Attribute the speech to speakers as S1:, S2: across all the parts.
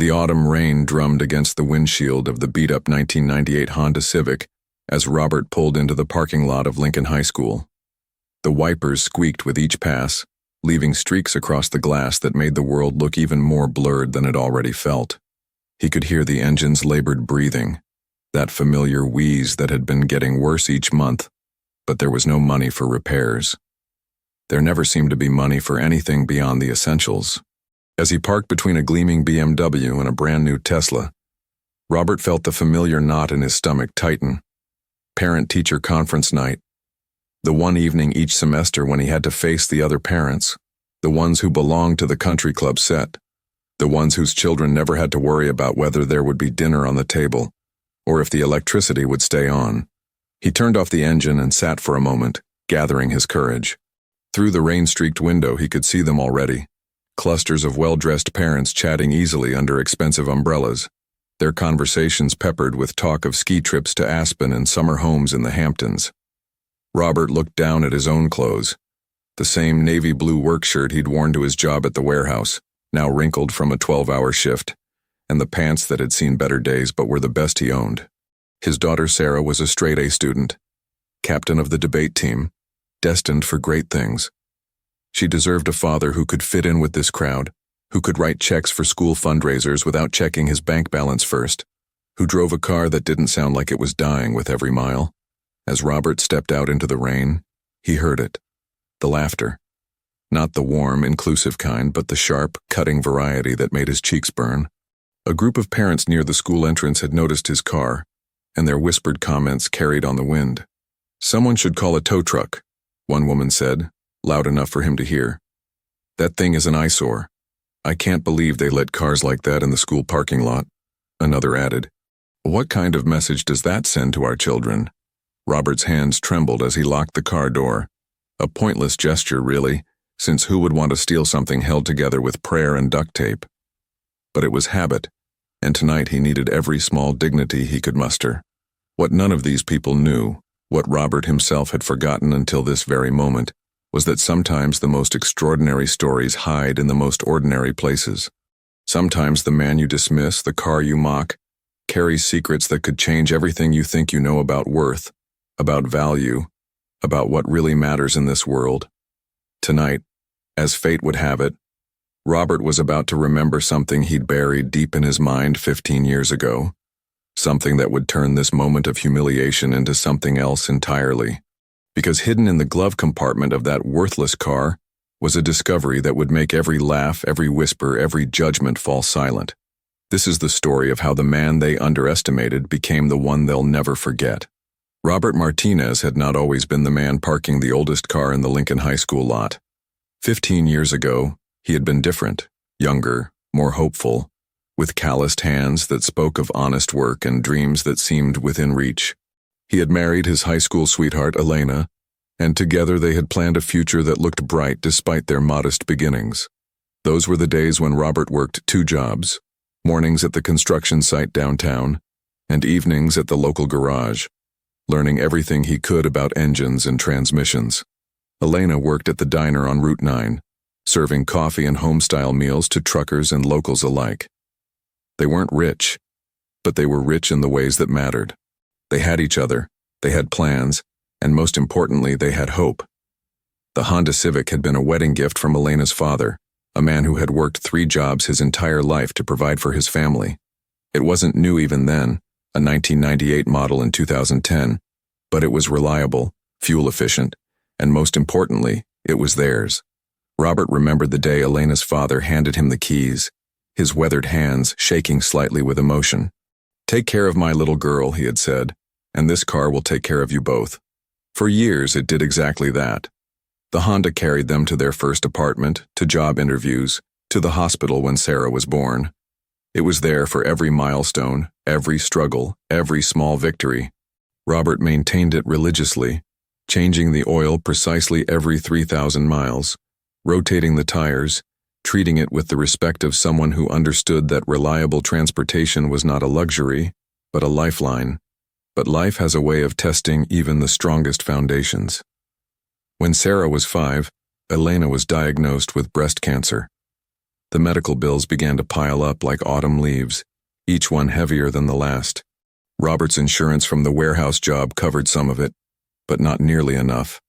S1: The autumn rain drummed against the windshield of the beat-up 1998 Honda Civic as Robert pulled into the parking lot of Lincoln High School. The wipers squeaked with each pass, leaving streaks across the glass that made the world look even more blurred than it already felt. He could hear the engine's labored breathing, that familiar wheeze that had been getting worse each month, but there was no money for repairs. There never seemed to be money for anything beyond the essentials. As he parked between a gleaming BMW and a brand-new Tesla, Robert felt the familiar knot in his stomach tighten. Parent-teacher conference night. The one evening each semester when he had to face the other parents, the ones who belonged to the country club set, the ones whose children never had to worry about whether there would be dinner on the table, or if the electricity would stay on. He turned off the engine and sat for a moment, gathering his courage. Through the rain-streaked window he could see them already. Clusters of well-dressed parents chatting easily under expensive umbrellas, their conversations peppered with talk of ski trips to Aspen and summer homes in the Hamptons. Robert looked down at his own clothes, the same navy blue work shirt he'd worn to his job at the warehouse, now wrinkled from a 12-hour shift, and the pants that had seen better days but were the best he owned. His daughter Sarah was a straight-A student, captain of the debate team, destined for great things. She deserved a father who could fit in with this crowd, who could write checks for school fundraisers without checking his bank balance first, who drove a car that didn't sound like it was dying with every mile. As Robert stepped out into the rain, he heard it. The laughter. Not the warm, inclusive kind, but the sharp, cutting variety that made his cheeks burn. A group of parents near the school entrance had noticed his car, and their whispered comments carried on the wind. "Someone should call a tow truck," one woman said, loud enough for him to hear. "That thing is an eyesore. I can't believe they let cars like that in the school parking lot," another added. "What kind of message does that send to our children?" Robert's hands trembled as he locked the car door. A pointless gesture, really, since who would want to steal something held together with prayer and duct tape? But it was habit, and tonight he needed every small dignity he could muster. What none of these people knew, what Robert himself had forgotten until this very moment, was that sometimes the most extraordinary stories hide in the most ordinary places. Sometimes the man you dismiss, the car you mock, carries secrets that could change everything you think you know about worth, about value, about what really matters in this world. Tonight, as fate would have it, Robert was about to remember something he'd buried deep in his mind 15 years ago, something that would turn this moment of humiliation into something else entirely. Because hidden in the glove compartment of that worthless car was a discovery that would make every laugh, every whisper, every judgment fall silent. This is the story of how the man they underestimated became the one they'll never forget. Robert Martinez had not always been the man parking the oldest car in the Lincoln High School lot. 15 years ago, he had been different, younger, more hopeful, with calloused hands that spoke of honest work and dreams that seemed within reach. He had married his high school sweetheart, Elena, and together they had planned a future that looked bright despite their modest beginnings. Those were the days when Robert worked 2 jobs, mornings at the construction site downtown, and evenings at the local garage, learning everything he could about engines and transmissions. Elena worked at the diner on Route 9, serving coffee and home-style meals to truckers and locals alike. They weren't rich, but they were rich in the ways that mattered. They had each other, they had plans, and most importantly, they had hope. The Honda Civic had been a wedding gift from Elena's father, a man who had worked 3 jobs his entire life to provide for his family. It wasn't new even then, a 1998 model in 2010, but it was reliable, fuel-efficient, and most importantly, it was theirs. Robert remembered the day Elena's father handed him the keys, his weathered hands shaking slightly with emotion. "Take care of my little girl," he had said, "and this car will take care of you both." For years, it did exactly that. The Honda carried them to their first apartment, to job interviews, to the hospital when Sarah was born. It was there for every milestone, every struggle, every small victory. Robert maintained it religiously, changing the oil precisely every 3,000 miles, rotating the tires, treating it with the respect of someone who understood that reliable transportation was not a luxury, but a lifeline. But life has a way of testing even the strongest foundations. When Sarah was 5, Elena was diagnosed with breast cancer. The medical bills began to pile up like autumn leaves, each one heavier than the last. Robert's insurance from the warehouse job covered some of it, but not nearly enough.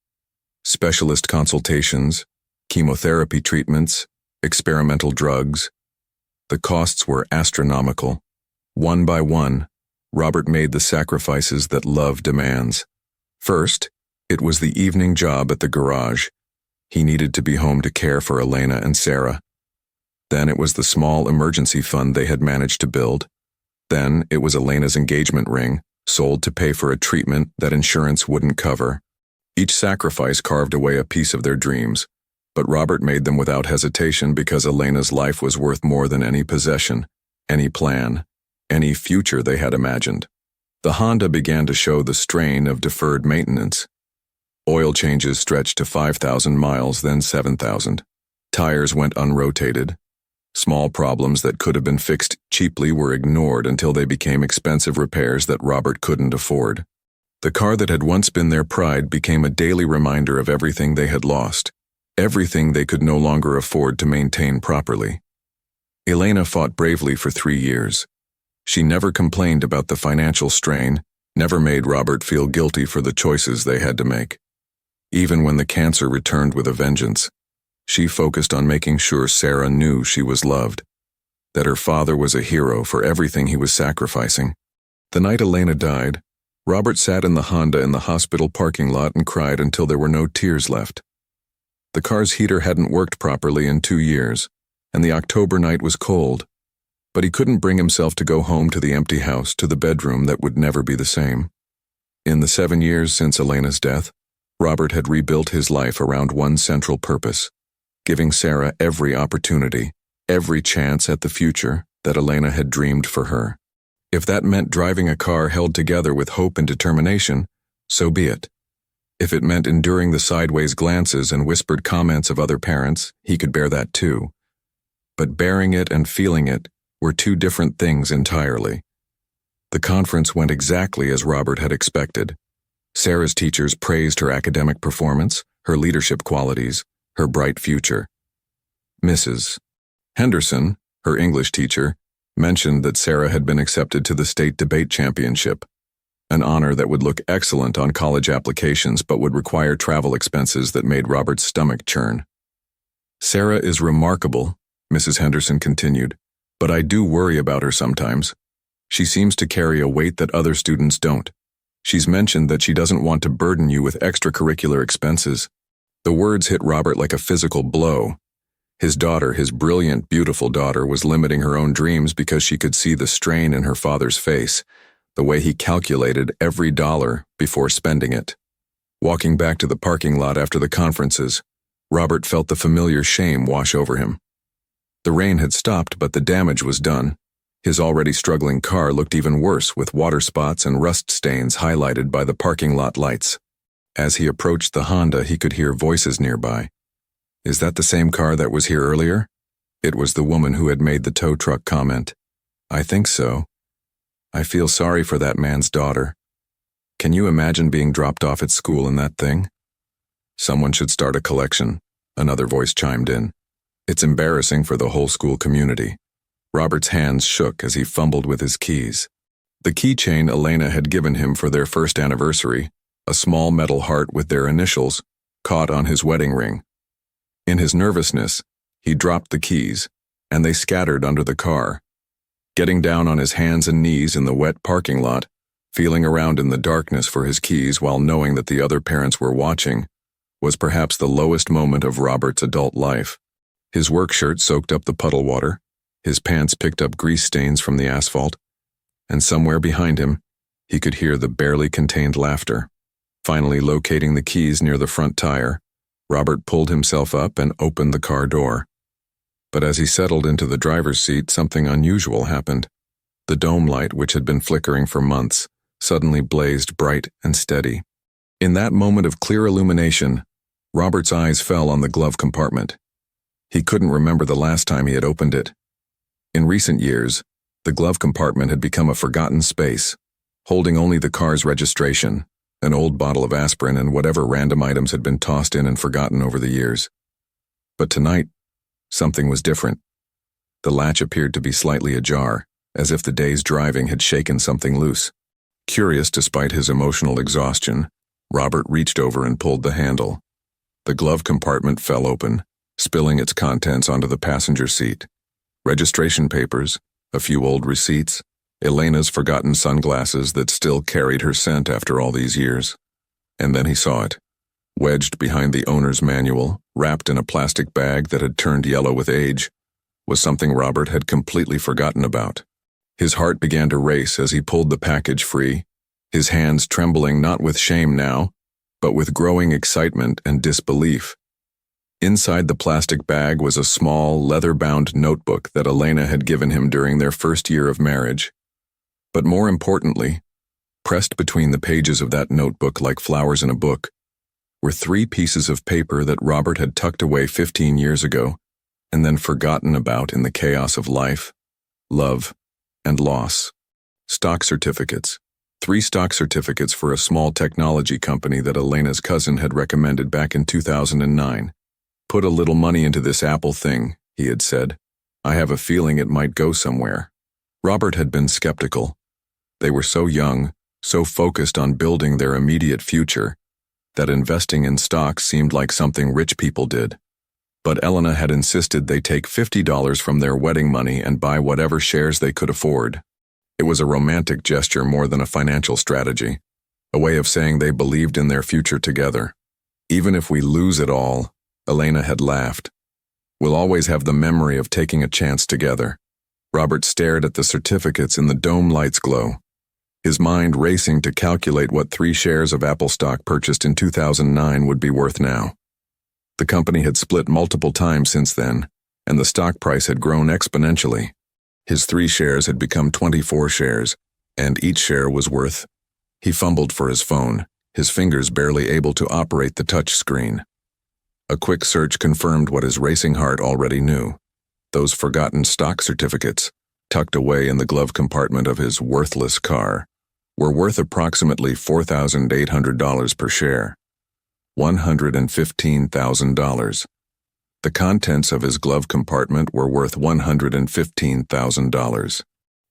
S1: Specialist consultations, chemotherapy treatments, experimental drugs. The costs were astronomical. One by one, Robert made the sacrifices that love demands. First, it was the evening job at the garage. He needed to be home to care for Elena and Sarah. Then it was the small emergency fund they had managed to build. Then it was Elena's engagement ring, sold to pay for a treatment that insurance wouldn't cover. Each sacrifice carved away a piece of their dreams, but Robert made them without hesitation because Elena's life was worth more than any possession, any plan, any future they had imagined. The Honda began to show the strain of deferred maintenance. Oil changes stretched to 5,000 miles, then 7,000. Tires went unrotated. Small problems that could have been fixed cheaply were ignored until they became expensive repairs that Robert couldn't afford. The car that had once been their pride became a daily reminder of everything they had lost, everything they could no longer afford to maintain properly. Elena fought bravely for 3 years. She never complained about the financial strain, never made Robert feel guilty for the choices they had to make. Even when the cancer returned with a vengeance, she focused on making sure Sarah knew she was loved, that her father was a hero for everything he was sacrificing. The night Elena died, Robert sat in the Honda in the hospital parking lot and cried until there were no tears left. The car's heater hadn't worked properly in 2 years, and the October night was cold, but he couldn't bring himself to go home to the empty house, to the bedroom that would never be the same. In the 7 years since Elena's death, Robert had rebuilt his life around one central purpose: giving Sarah every opportunity, every chance at the future that Elena had dreamed for her. If that meant driving a car held together with hope and determination, so be it. If it meant enduring the sideways glances and whispered comments of other parents, he could bear that too. But bearing it and feeling it were two different things entirely. The conference went exactly as Robert had expected. Sarah's teachers praised her academic performance, her leadership qualities, her bright future. Mrs. Henderson, her English teacher, mentioned that Sarah had been accepted to the state debate championship, an honor that would look excellent on college applications but would require travel expenses that made Robert's stomach churn. Sarah is remarkable, Mrs. Henderson continued, but I do worry about her sometimes. She seems to carry a weight that other students don't. She's mentioned that she doesn't want to burden you with extracurricular expenses. The words hit Robert like a physical blow. His daughter, his brilliant, beautiful daughter, was limiting her own dreams because she could see the strain in her father's face, the way he calculated every dollar before spending it. Walking back to the parking lot after the conferences, Robert felt the familiar shame wash over him. The rain had stopped, but the damage was done. His already struggling car looked even worse, with water spots and rust stains highlighted by the parking lot lights. As he approached the Honda, he could hear voices nearby. Is that the same car that was here earlier? It was the woman who had made the tow truck comment. I think so. I feel sorry for that man's daughter. Can you imagine being dropped off at school in that thing? Someone should start a collection, another voice chimed in. It's embarrassing for the whole school community. Robert's hands shook as he fumbled with his keys. The keychain Elena had given him for their first anniversary, a small metal heart with their initials, caught on his wedding ring. In his nervousness, he dropped the keys, and they scattered under the car. Getting down on his hands and knees in the wet parking lot, feeling around in the darkness for his keys while knowing that the other parents were watching, was perhaps the lowest moment of Robert's adult life. His work shirt soaked up the puddle water, his pants picked up grease stains from the asphalt, and somewhere behind him, he could hear the barely contained laughter. Finally locating the keys near the front tire, Robert pulled himself up and opened the car door. But as he settled into the driver's seat, something unusual happened. The dome light, which had been flickering for months, suddenly blazed bright and steady. In that moment of clear illumination, Robert's eyes fell on the glove compartment. He couldn't remember the last time he had opened it. In recent years, the glove compartment had become a forgotten space, holding only the car's registration, an old bottle of aspirin, and whatever random items had been tossed in and forgotten over the years. But tonight, something was different. The latch appeared to be slightly ajar, as if the day's driving had shaken something loose. Curious despite his emotional exhaustion, Robert reached over and pulled the handle. The glove compartment fell open, spilling its contents onto the passenger seat. Registration papers, a few old receipts, Elena's forgotten sunglasses that still carried her scent after all these years. And then he saw it. Wedged behind the owner's manual, wrapped in a plastic bag that had turned yellow with age, was something Robert had completely forgotten about. His heart began to race as he pulled the package free, his hands trembling not with shame now, but with growing excitement and disbelief. Inside the plastic bag was a small, leather-bound notebook that Elena had given him during their first year of marriage. But more importantly, pressed between the pages of that notebook like flowers in a book, were 3 pieces of paper that Robert had tucked away 15 years ago and then forgotten about in the chaos of life, love, and loss. Stock certificates. 3 stock certificates for a small technology company that Elena's cousin had recommended back in 2009. "Put a little money into this Apple thing," he had said. "I have a feeling it might go somewhere." Robert had been skeptical. They were so young, so focused on building their immediate future, that investing in stocks seemed like something rich people did. But Elena had insisted they take $50 from their wedding money and buy whatever shares they could afford. It was a romantic gesture more than a financial strategy, a way of saying they believed in their future together. "Even if we lose it all," Elena had laughed, "we'll always have the memory of taking a chance together." Robert stared at the certificates in the dome light's glow, his mind racing to calculate what 3 shares of Apple stock purchased in 2009 would be worth now. The company had split multiple times since then, and the stock price had grown exponentially. His 3 shares had become 24 shares, and each share was worth. He fumbled for his phone, his fingers barely able to operate the touch screen. A quick search confirmed what his racing heart already knew. Those forgotten stock certificates, tucked away in the glove compartment of his worthless car, were worth approximately $4,800 per share. $115,000. The contents of his glove compartment were worth $115,000.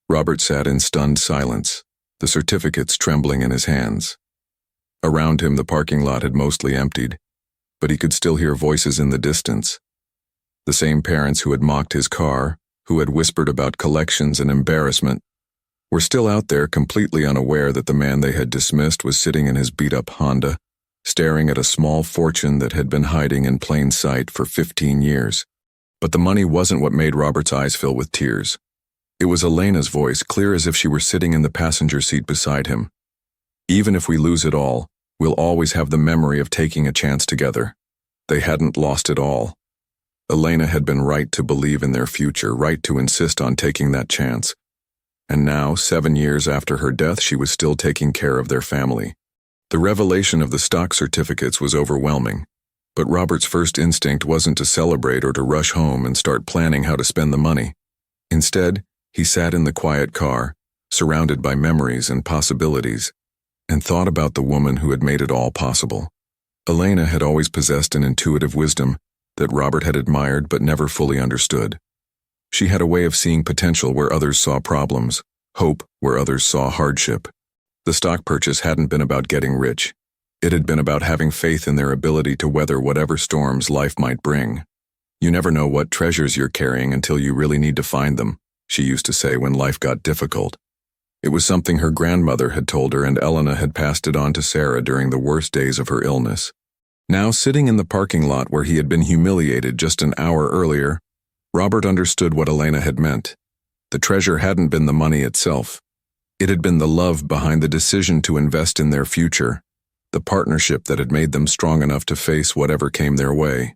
S1: Robert sat in stunned silence, the certificates trembling in his hands. Around him the parking lot had mostly emptied, but he could still hear voices in the distance. The same parents who had mocked his car, who had whispered about collections and embarrassment, were still out there completely unaware that the man they had dismissed was sitting in his beat-up Honda, staring at a small fortune that had been hiding in plain sight for 15 years. But the money wasn't what made Robert's eyes fill with tears. It was Elena's voice, clear as if she were sitting in the passenger seat beside him. "Even if we lose it all, we'll always have the memory of taking a chance together." They hadn't lost it all. Elena had been right to believe in their future, right to insist on taking that chance. And now, 7 years after her death, she was still taking care of their family. The revelation of the stock certificates was overwhelming, but Robert's first instinct wasn't to celebrate or to rush home and start planning how to spend the money. Instead, he sat in the quiet car, surrounded by memories and possibilities, and thought about the woman who had made it all possible. Elena had always possessed an intuitive wisdom that Robert had admired but never fully understood. She had a way of seeing potential where others saw problems, hope where others saw hardship. The stock purchase hadn't been about getting rich. It had been about having faith in their ability to weather whatever storms life might bring. "You never know what treasures you're carrying until you really need to find them," she used to say when life got difficult. It was something her grandmother had told her, and Elena had passed it on to Sarah during the worst days of her illness. Now, sitting in the parking lot where he had been humiliated just an hour earlier, Robert understood what Elena had meant. The treasure hadn't been the money itself. It had been the love behind the decision to invest in their future, the partnership that had made them strong enough to face whatever came their way.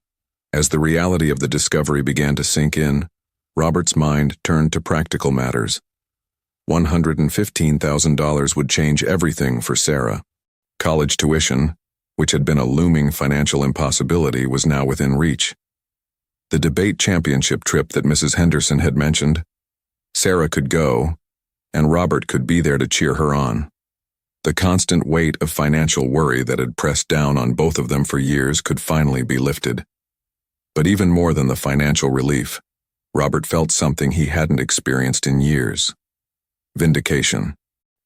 S1: As the reality of the discovery began to sink in, Robert's mind turned to practical matters. $115,000 would change everything for Sarah. College tuition, which had been a looming financial impossibility, was now within reach. The debate championship trip that Mrs. Henderson had mentioned, Sarah could go, and Robert could be there to cheer her on. The constant weight of financial worry that had pressed down on both of them for years could finally be lifted. But even more than the financial relief, Robert felt something he hadn't experienced in years. Vindication.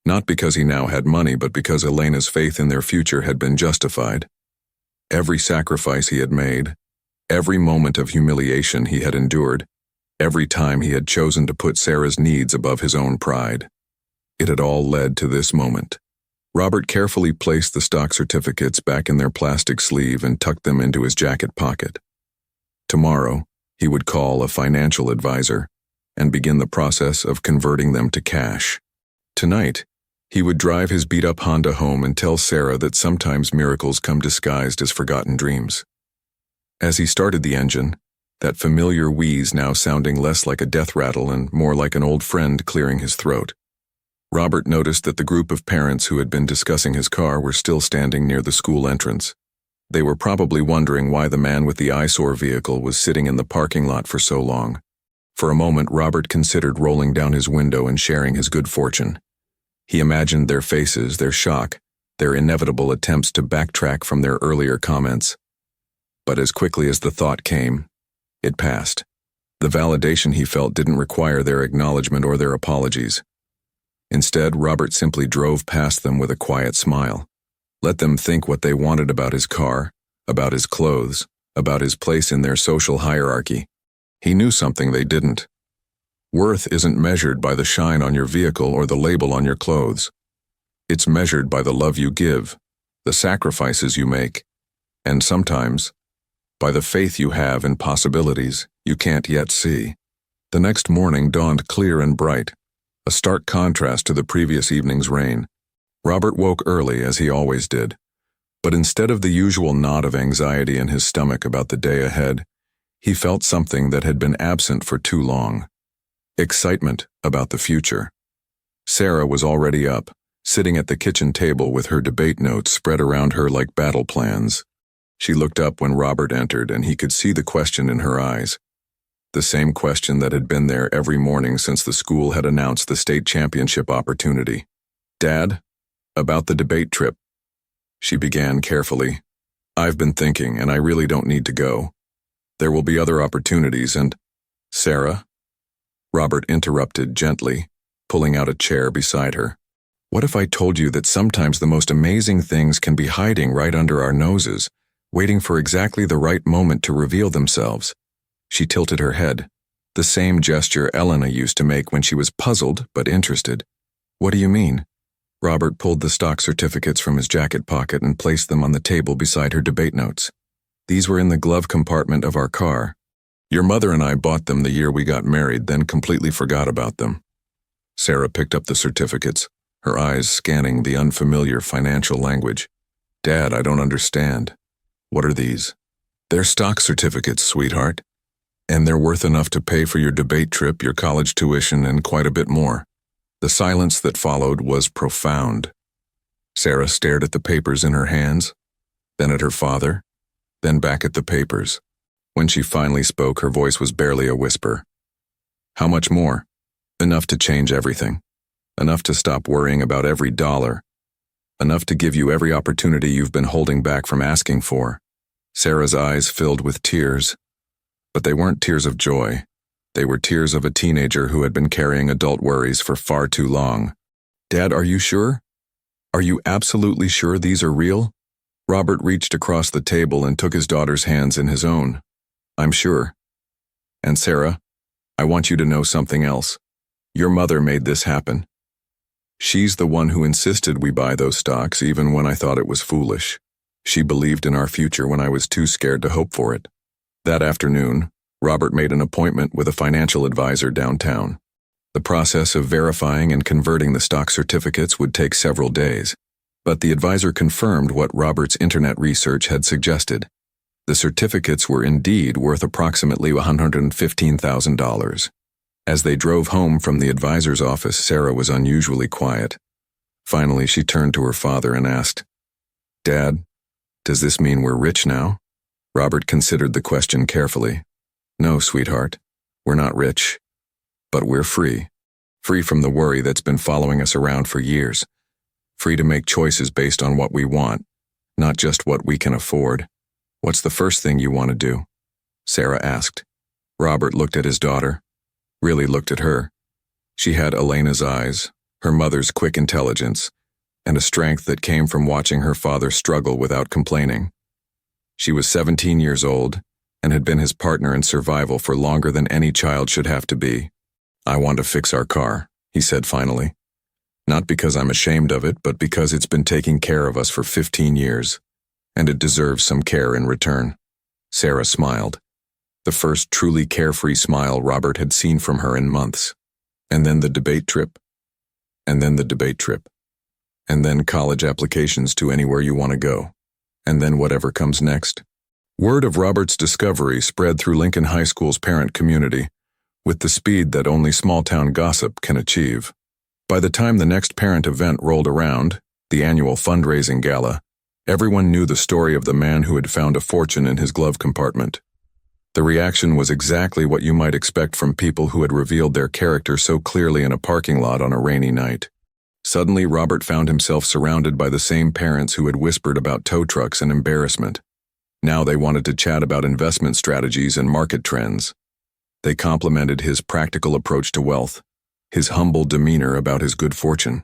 S1: Not because he now had money, but because Elena's faith in their future had been justified. Every sacrifice he had made, every moment of humiliation he had endured, every time he had chosen to put Sarah's needs above his own pride. It had all led to this moment. Robert carefully placed the stock certificates back in their plastic sleeve and tucked them into his jacket pocket. Tomorrow, he would call a financial advisor and begin the process of converting them to cash. Tonight, he would drive his beat-up Honda home and tell Sarah that sometimes miracles come disguised as forgotten dreams. As he started the engine, that familiar wheeze now sounding less like a death rattle and more like an old friend clearing his throat, Robert noticed that the group of parents who had been discussing his car were still standing near the school entrance. They were probably wondering why the man with the eyesore vehicle was sitting in the parking lot for so long. For a moment, Robert considered rolling down his window and sharing his good fortune. He imagined their faces, their shock, their inevitable attempts to backtrack from their earlier comments. But as quickly as the thought came, it passed. The validation he felt didn't require their acknowledgement or their apologies. Instead, Robert simply drove past them with a quiet smile. Let them think what they wanted about his car, about his clothes, about his place in their social hierarchy. He knew something they didn't. Worth isn't measured by the shine on your vehicle or the label on your clothes. It's measured by the love you give, the sacrifices you make, and sometimes, by the faith you have in possibilities you can't yet see. The next morning dawned clear and bright, a stark contrast to the previous evening's rain. Robert woke early, as he always did, but instead of the usual knot of anxiety in his stomach about the day ahead, he felt something that had been absent for too long. Excitement about the future. Sarah was already up, sitting at the kitchen table with her debate notes spread around her like battle plans. She looked up when Robert entered, and he could see the question in her eyes. The same question that had been there every morning since the school had announced the state championship opportunity. "Dad, about the debate trip," she began carefully. "I've been thinking, and I really don't need to go. There will be other opportunities, and—" "Sarah?" Robert interrupted gently, pulling out a chair beside her. "What if I told you that sometimes the most amazing things can be hiding right under our noses, waiting for exactly the right moment to reveal themselves?" She tilted her head, the same gesture Elena used to make when she was puzzled but interested. "What do you mean?" Robert pulled the stock certificates from his jacket pocket and placed them on the table beside her debate notes. "These were in the glove compartment of our car. Your mother and I bought them the year we got married, then completely forgot about them." Sarah picked up the certificates, her eyes scanning the unfamiliar financial language. "Dad, I don't understand. What are these?" "They're stock certificates, sweetheart. And they're worth enough to pay for your debate trip, your college tuition, and quite a bit more." The silence that followed was profound. Sarah stared at the papers in her hands, then at her father, then back at the papers. When she finally spoke, her voice was barely a whisper. "How much more?" "Enough to change everything. Enough to stop worrying about every dollar. Enough to give you every opportunity you've been holding back from asking for." Sarah's eyes filled with tears. But they weren't tears of joy. They were tears of a teenager who had been carrying adult worries for far too long. "Dad, are you sure? Are you absolutely sure these are real?" Robert reached across the table and took his daughter's hands in his own. "I'm sure. And Sarah, I want you to know something else. Your mother made this happen. She's the one who insisted we buy those stocks even when I thought it was foolish. She believed in our future when I was too scared to hope for it." That afternoon, Robert made an appointment with a financial advisor downtown. The process of verifying and converting the stock certificates would take several days, but the advisor confirmed what Robert's internet research had suggested. The certificates were indeed worth approximately $115,000. As they drove home from the advisor's office, Sarah was unusually quiet. Finally, she turned to her father and asked, "Dad, does this mean we're rich now?" Robert considered the question carefully. "No, sweetheart, we're not rich, but we're free. Free from the worry that's been following us around for years. Free to make choices based on what we want, not just what we can afford." "What's the first thing you want to do?" Sarah asked. Robert looked at his daughter, really looked at her. She had Elena's eyes, her mother's quick intelligence, and a strength that came from watching her father struggle without complaining. She was 17 years old and had been his partner in survival for longer than any child should have to be. "I want to fix our car," he said finally. "Not because I'm ashamed of it, but because it's been taking care of us for 15 years, and it deserves some care in return." Sarah smiled, the first truly carefree smile Robert had seen from her in months. And then the debate trip. And then the debate trip. And then college applications to anywhere you want to go. And then whatever comes next. Word of Robert's discovery spread through Lincoln High School's parent community, with the speed that only small-town gossip can achieve. By the time the next parent event rolled around, the annual fundraising gala, everyone knew the story of the man who had found a fortune in his glove compartment. The reaction was exactly what you might expect from people who had revealed their character so clearly in a parking lot on a rainy night. Suddenly, Robert found himself surrounded by the same parents who had whispered about tow trucks and embarrassment. Now they wanted to chat about investment strategies and market trends. They complimented his practical approach to wealth, his humble demeanor about his good fortune.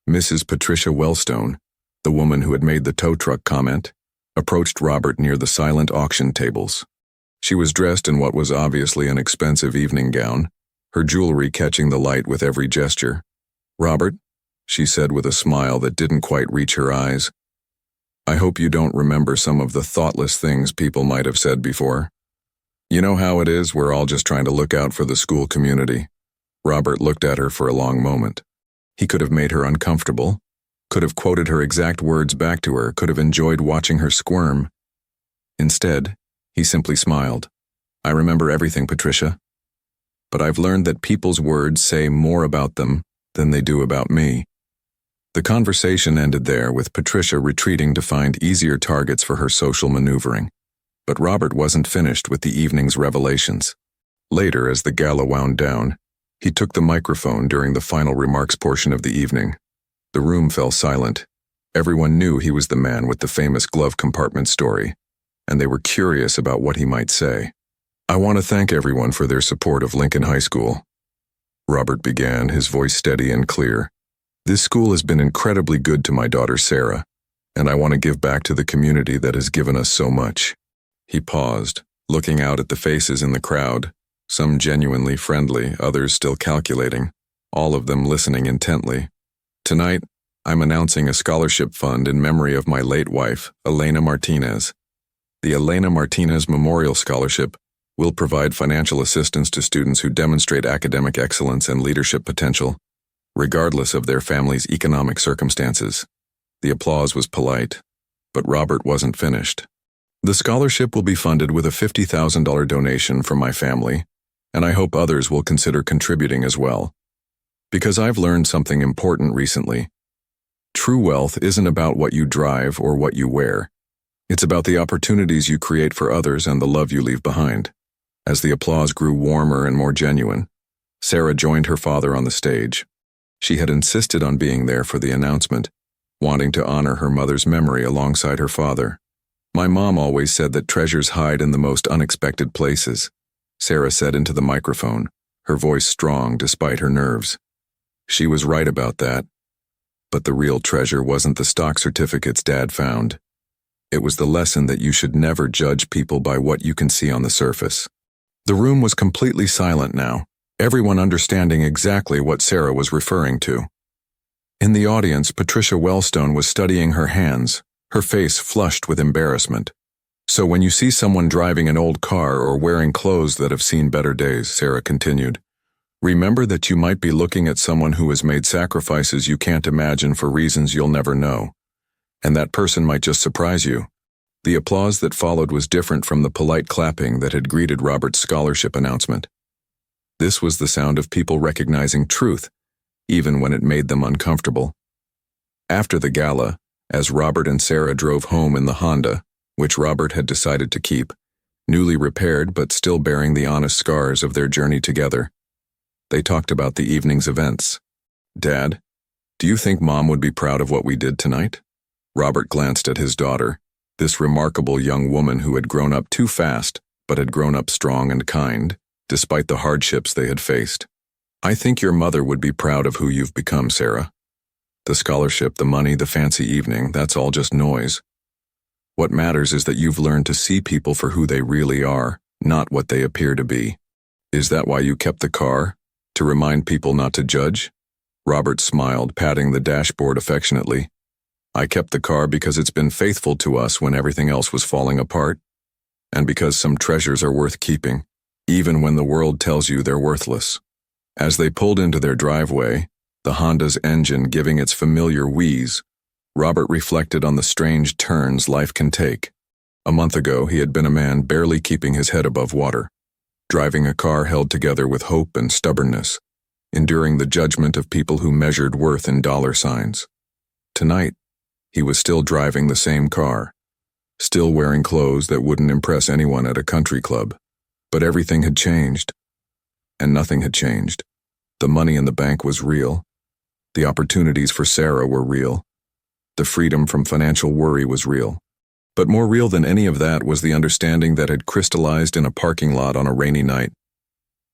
S1: Mrs. Patricia Wellstone, the woman who had made the tow truck comment, approached Robert near the silent auction tables. She was dressed in what was obviously an expensive evening gown, her jewelry catching the light with every gesture. "Robert," she said with a smile that didn't quite reach her eyes, "I hope you don't remember some of the thoughtless things people might have said before. You know how it is, we're all just trying to look out for the school community." Robert looked at her for a long moment. He could have made her uncomfortable, could have quoted her exact words back to her, could have enjoyed watching her squirm. Instead, he simply smiled. "I remember everything, Patricia. But I've learned that people's words say more about them than they do about me." The conversation ended there, with Patricia retreating to find easier targets for her social maneuvering. But Robert wasn't finished with the evening's revelations. Later, as the gala wound down, he took the microphone during the final remarks portion of the evening. The room fell silent. Everyone knew he was the man with the famous glove compartment story, and they were curious about what he might say. "I want to thank everyone for their support of Lincoln High School," Robert began, his voice steady and clear. "This school has been incredibly good to my daughter Sarah, and I want to give back to the community that has given us so much." He paused, looking out at the faces in the crowd, some genuinely friendly, others still calculating, all of them listening intently. "Tonight, I'm announcing a scholarship fund in memory of my late wife, Elena Martinez. The Elena Martinez Memorial Scholarship will provide financial assistance to students who demonstrate academic excellence and leadership potential, regardless of their family's economic circumstances." The applause was polite, but Robert wasn't finished. "The scholarship will be funded with a $50,000 donation from my family, and I hope others will consider contributing as well. Because I've learned something important recently. True wealth isn't about what you drive or what you wear. It's about the opportunities you create for others and the love you leave behind." As the applause grew warmer and more genuine, Sarah joined her father on the stage. She had insisted on being there for the announcement, wanting to honor her mother's memory alongside her father. "My mom always said that treasures hide in the most unexpected places," Sarah said into the microphone, her voice strong despite her nerves. She was right about that. But the real treasure wasn't the stock certificates Dad found. It was the lesson that you should never judge people by what you can see on the surface. The room was completely silent now, everyone understanding exactly what Sarah was referring to. In the audience, Patricia Wellstone was studying her hands, her face flushed with embarrassment. "So when you see someone driving an old car or wearing clothes that have seen better days," Sarah continued, "remember that you might be looking at someone who has made sacrifices you can't imagine for reasons you'll never know. And that person might just surprise you." The applause that followed was different from the polite clapping that had greeted Robert's scholarship announcement. This was the sound of people recognizing truth, even when it made them uncomfortable. After the gala, as Robert and Sarah drove home in the Honda, which Robert had decided to keep, newly repaired but still bearing the honest scars of their journey together, they talked about the evening's events. "Dad, do you think Mom would be proud of what we did tonight?" Robert glanced at his daughter, this remarkable young woman who had grown up too fast but had grown up strong and kind, despite the hardships they had faced. I think your mother would be proud of who you've become, Sarah. The scholarship, the money, the fancy evening, that's all just noise. What matters is that you've learned to see people for who they really are, not what they appear to be. Is that why you kept the car? To remind people not to judge? Robert smiled, patting the dashboard affectionately. I kept the car because it's been faithful to us when everything else was falling apart, and because some treasures are worth keeping, even when the world tells you they're worthless. As they pulled into their driveway, the Honda's engine giving its familiar wheeze, Robert reflected on the strange turns life can take. A month ago, he had been a man barely keeping his head above water, driving a car held together with hope and stubbornness, enduring the judgment of people who measured worth in dollar signs. Tonight, he was still driving the same car, still wearing clothes that wouldn't impress anyone at a country club. But everything had changed, and nothing had changed. The money in the bank was real. The opportunities for Sarah were real. The freedom from financial worry was real. But more real than any of that was the understanding that had crystallized in a parking lot on a rainy night.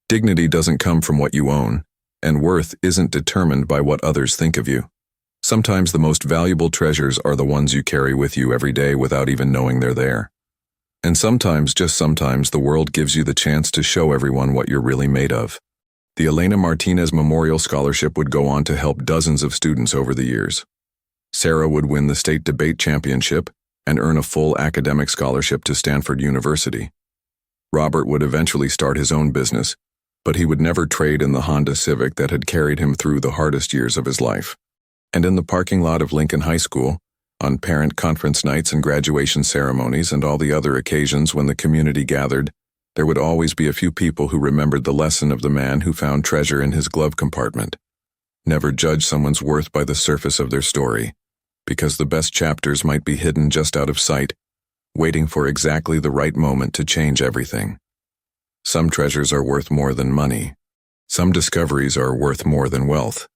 S1: Dignity doesn't come from what you own, and worth isn't determined by what others think of you. Sometimes the most valuable treasures are the ones you carry with you every day without even knowing they're there. And sometimes, just sometimes, the world gives you the chance to show everyone what you're really made of. The Elena Martinez Memorial Scholarship would go on to help dozens of students over the years. Sarah would win the state debate championship and earn a full academic scholarship to Stanford University. Robert would eventually start his own business, but he would never trade in the Honda Civic that had carried him through the hardest years of his life. And in the parking lot of Lincoln High School, on parent conference nights and graduation ceremonies and all the other occasions when the community gathered, there would always be a few people who remembered the lesson of the man who found treasure in his glove compartment. Never judge someone's worth by the surface of their story, because the best chapters might be hidden just out of sight, waiting for exactly the right moment to change everything. Some treasures are worth more than money. Some discoveries are worth more than wealth.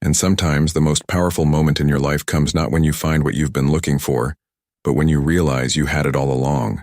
S1: And sometimes the most powerful moment in your life comes not when you find what you've been looking for, but when you realize you had it all along.